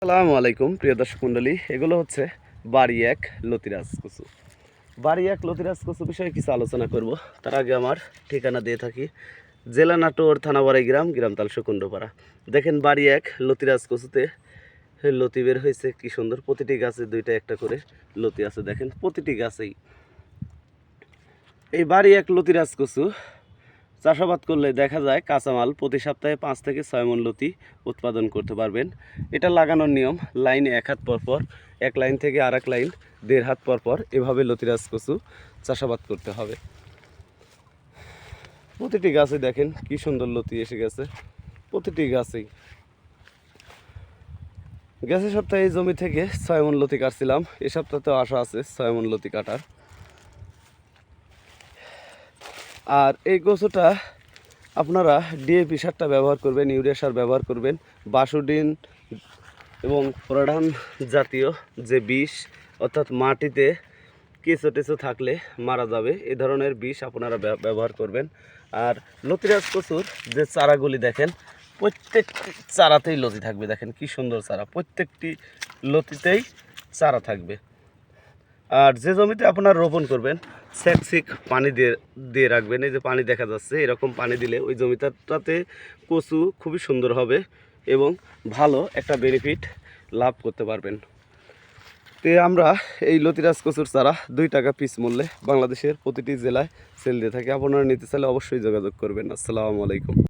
আসসালামু আলাইকুম প্রিয় দর্শক মণ্ডলী, এগুলো হচ্ছে বাড়ি এক লতিরাজ কচু। বাড়ি এক লতিরাজ কচু বিষয়ে কিছু আলোচনা করব। তার আগে আমার ঠিকানা দিয়ে থাকি জেলা নাটোর, থানা বাড়াই গ্রাম, গ্রাম তালসকুণ্ডপাড়া। দেখেন বাড়ি এক লতিরাজ কচুতে লতি বের হয়েছে কি সুন্দর। প্রতিটি গাছে দুইটা একটা করে লতি আছে, দেখেন প্রতিটি গাছেই। এই বাড়ি এক লতিরাজ কচু চাষাবাদ করলে দেখা যায় কাঁচামাল প্রতি সপ্তাহে 5 থেকে 6 মণ লতি উৎপাদন করতে পারবেন। এটা লাগানোর নিয়ম লাইনে 1 হাত পর পর, এক লাইন থেকে আরেক লাইন 1.5 হাত পর পর এভাবে লতিরাজ কচু চাষাবাদ করতে হবে। প্রতিটি গাছে দেখেন কি সুন্দর লতি এসে গেছে, প্রতিটি গাছেই। গেছে সপ্তাহে এই জমি থেকে 6 মণ লতি কাটছিলাম, এ সপ্তাহতেও আশা আছে 6 মণ লতি কাটার। আর এই কচুটা আপনারা ডিএপি সারটা ব্যবহার করবেন, ইউরিয়া সার ব্যবহার করবেন, বাসুডিন এবং প্রধান জাতীয় যে বিষ, অর্থাৎ মাটিতে কেঁচো টেচো থাকলে মারা যাবে এই ধরনের বিষ আপনারা ব্যবহার করবেন। আর লতিরাজ কচুর যে চারাগুলি দেখেন, প্রত্যেকটি চারাতেই লতি থাকবে। দেখেন কি সুন্দর চারা, প্রত্যেকটি লতিতেই চারা থাকবে। আর যে জমিতে আপনারা রোপণ করবেন সেক পানি দিয়ে রাখবেন। এই যে পানি দেখা যাচ্ছে, এরকম পানি দিলে ওই জমিটাতে কচু খুবই সুন্দর হবে এবং ভালো একটা বেনিফিট লাভ করতে পারবেন। তো আমরা এই লতিরাজ কচুর চারা 2 টাকা পিস মূল্যে বাংলাদেশের প্রতিটি জেলায় সেল দিয়ে থাকি। আপনারা নিতে চাইলে অবশ্যই যোগাযোগ করবেন। আসসালামু আলাইকুম।